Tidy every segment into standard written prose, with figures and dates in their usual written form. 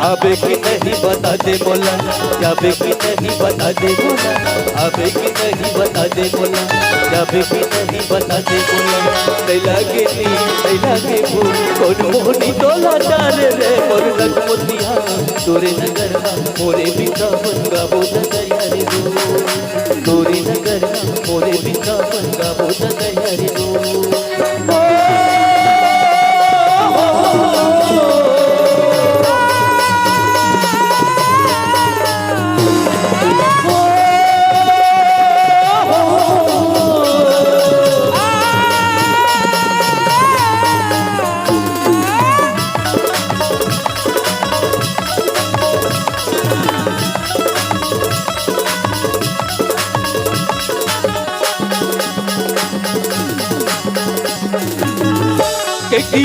आबे कि नहीं बता दे बोला, जाबे कि नहीं बता दे बोला, आबे कि नहीं बता दे बोला, जाबे कि नहीं बता दे बोला। नहीं लागे नी नहीं लागे भूल कौन मोहनी तोला डाले रे मोर लग मोतिया तोरे नगर मोरे बिता बनगा बोध दया रे दो तोरे नगर मोरे बिता बनगा बोध दया रे दो।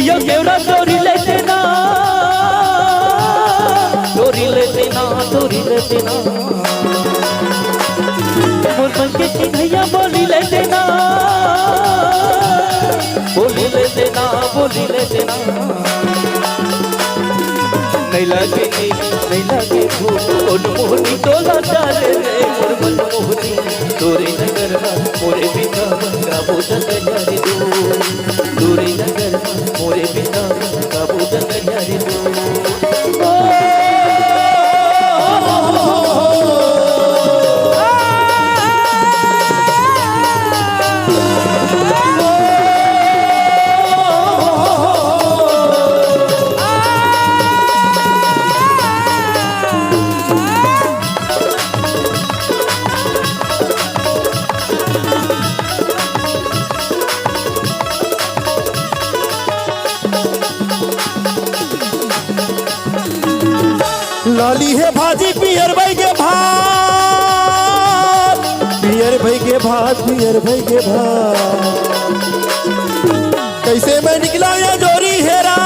यो केवड़ा चोरी लेते ना चोरी लेते ना चोरी लेते ना मोर मन के चिन्हैया बोली लेते ना बोली लेते ना बोली लेते ना। नहीं लागे नहीं लागे भूल मोहनी तोला डाले रे मोर मन मोहनी तोरे नगर मोरे बिना बनगा बोध दया रे दो तोरे नगर मोरे बिना बनगा बोध दया रे दो। लाली है भाजी पियर भाई के भात पियर भाई के भात पियर भाई के भात कैसे मैं निकला या जोरी हेरा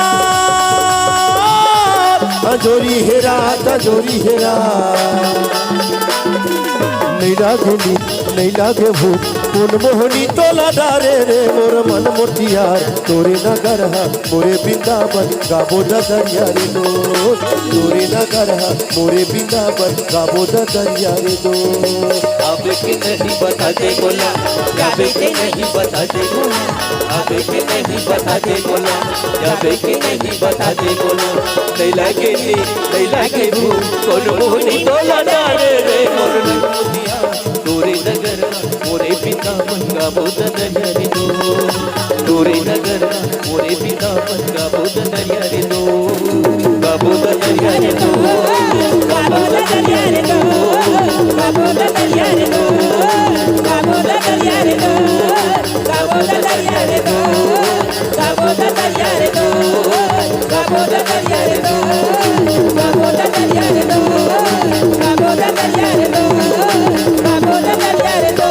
जोरी हेरा जोरी हेरा। नहीं लागे नहीं लागे भूख कौन मोहनी तोला डारे रे मोर मन मोतियार तोरे नगर मोरे वृंदावन गाबो दरिया रे दो तोरे नगर मोरे वृंदावन गाबो दरिया रे दो। आबे के नहीं बता दे बोला, जाबे के नहीं बता दे बोला, आबे के नहीं बता दे बोला, जाबे के नहीं बता दे बोला। नहीं लागे भूल कौन मोहनी तोला डाले रे मोर मोतिया तोरे नगर मोरे पिता बनगा बोध दया रे दो तोरे नगर मोरे पिता बनगा बोध दया रे दो गाबो दया रे दो गाबो दया रे दो गाबो दया रे दो गाबो दया रे दो गाबो दया रे दो गाबो दया रे दो गाबो दया रे दो गाबो दया रे दो गाबो दया रे दो गाबो दया रे दो।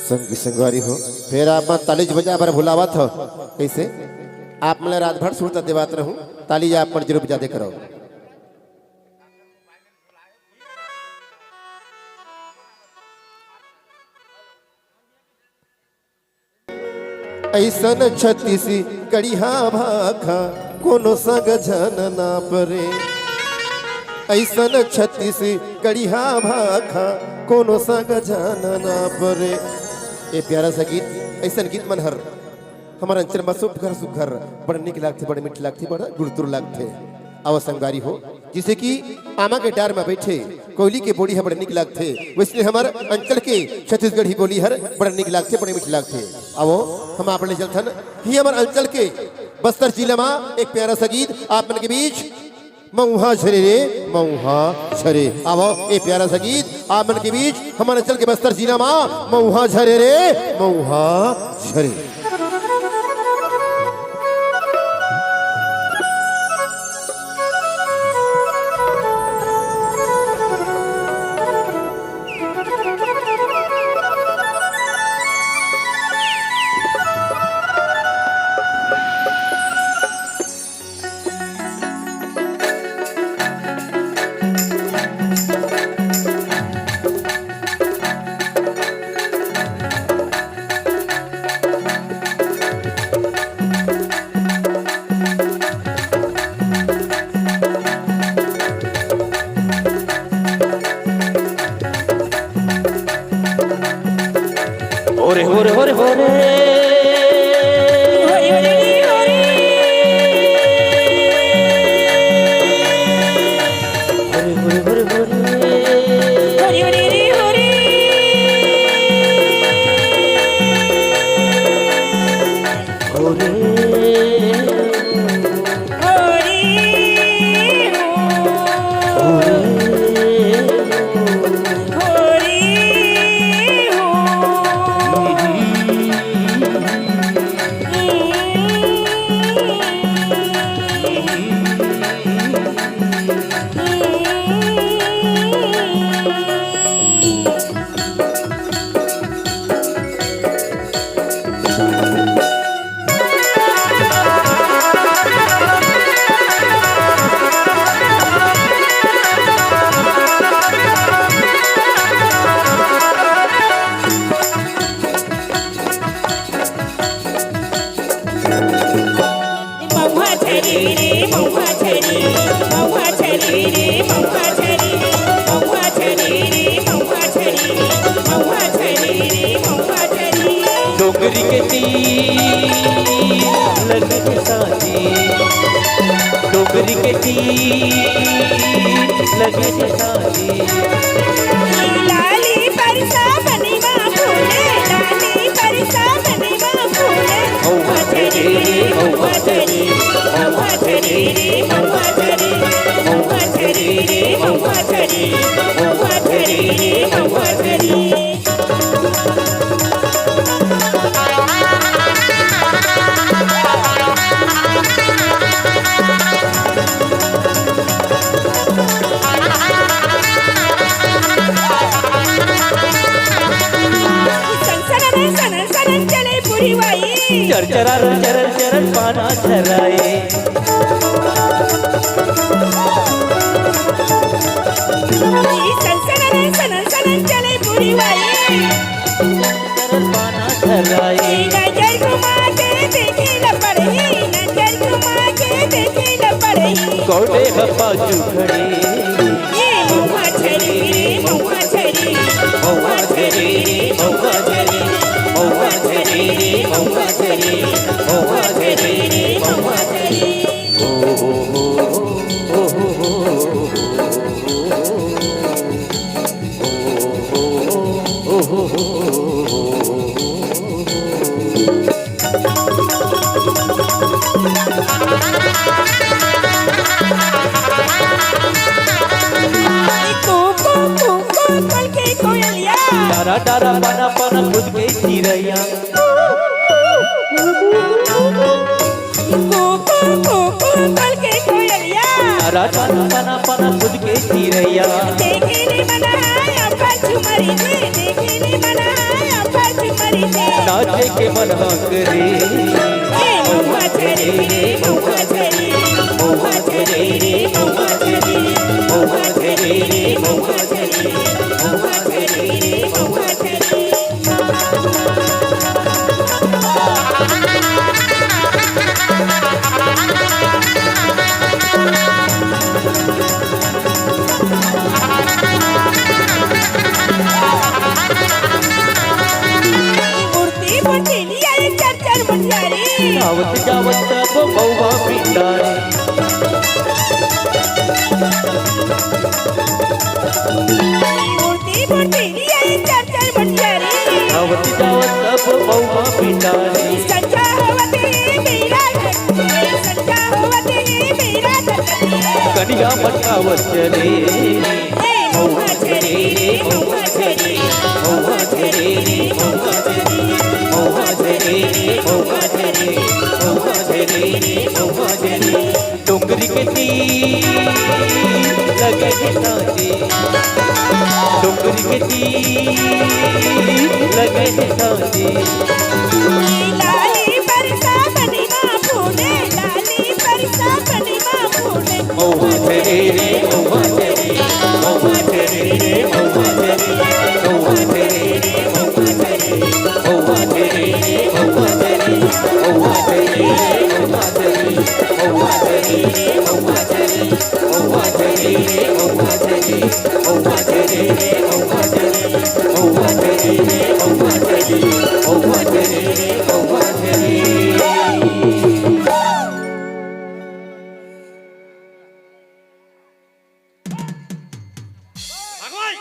संगी संगवारी हो फिर आप ताली बजा पर भुलावा था कैसे आप मैं रात भर सुनता देवात रहूं ताली आप पर जरूर बजा दे करो। ऐसन छत्तीसी कड़िया भाखा कोनो संग जन ना परे ऐसन छत्तीसी कड़िया भाखा कोनो संग जन ना परे। ये प्यारा सा गीत ऐसा गीत मनहर हमारा अंचल में सुघर बड़े निक लागते बड़े मीठ लागते बड़ा गुड़तुर लागते आवा संगारी हो जिसे कि आमा के डार में बैठे कोयली के बोली है बड़े निक लागते वैसे हमारे अंचल के छत्तीसगढ़ी बोली हर बड़े निक लागते बड़े मीठ लागते। आवो हम आप चलथन ही हमारे अंचल के बस्तर जिले में एक प्यारा सा गीत आप मन के बीच मऊहा झरे रे मऊहा झरे। आवो ये प्यारा सा गीत आप मन के बीच हमारे अंचल के बस्तर जिला में मऊहा झरे रे मऊहा झरे। डोंगरी के तीर लगे साथी, डोंगरी के तीर लगे साथी। लाली परसा बनी माँ फूले, लाली परसा बनी माँ फूले। महुआ झरी रे महुआ झरी, महुआ झरी रे महुआ झरी, महुआ झरी रे महुआ झरी, महुआ झरी रे महुआ झरी। चर चरर चरर चरर पाना झराए, चले पूरी वाई चरर पाना झराए। नजर घुमा के देखी न पड़ही, नजर घुमा के देखी न पड़ही। कौड़े हप्पा चुखड़े महुआ झरी रे महुआ झरी, महुआ झरी रे महुआ झरी, महुआ झरी रे महुआ झरी, महुआ झरी रे महुआ झरी। डारा डारा पाना पाना खुद के चिरैया, डारा डारा पाना पाना खुद के चिरैया। नाचे के मन करे महुआ झरी रे महुआ झरी, महुआ झरी रे महुआ झरी, महुआ झरी रे महुआ झरी, महुआ झरी रे महुआ झरी। मूर्ति मोटेली आई चर चर मुंजारी, आवत जावत सब महुआ पिटाए, मूर्ति मोटेली आई चर चर मुंजारी। आवत जावत सब महुआ पिटाए। संजा होवते मेरा धरती, संजा होवते मेरा धरती। कनिया मटकावत चले महुआ झरी रे महुआ झरी, महुआ झरी रे महुआ झरी, महुआ झरी रे महुआ झरी, महुआ झरी रे महुआ झरी। डोंगरी के तीर लगे साथी, डोंगरी के तीर लगे साथी। लाली परसा बनी माँ फूले, लाली परसा बनी माँ फूले। महुआ झरी रे महुआ झरी, महुआ झरी रे महुआ झरी, महुआ झरी रे महुआ झरी, महुआ झरी रे महुआ झरी, महुआ झरी रे महुआ झरी, महुआ झरी रे महुआ झरी, महुआ झरी रे महुआ झरी, महुआ झरी रे महुआ झरी, महुआ झरी रे महुआ झरी, महुआ झरी रे महुआ झरी। भगवान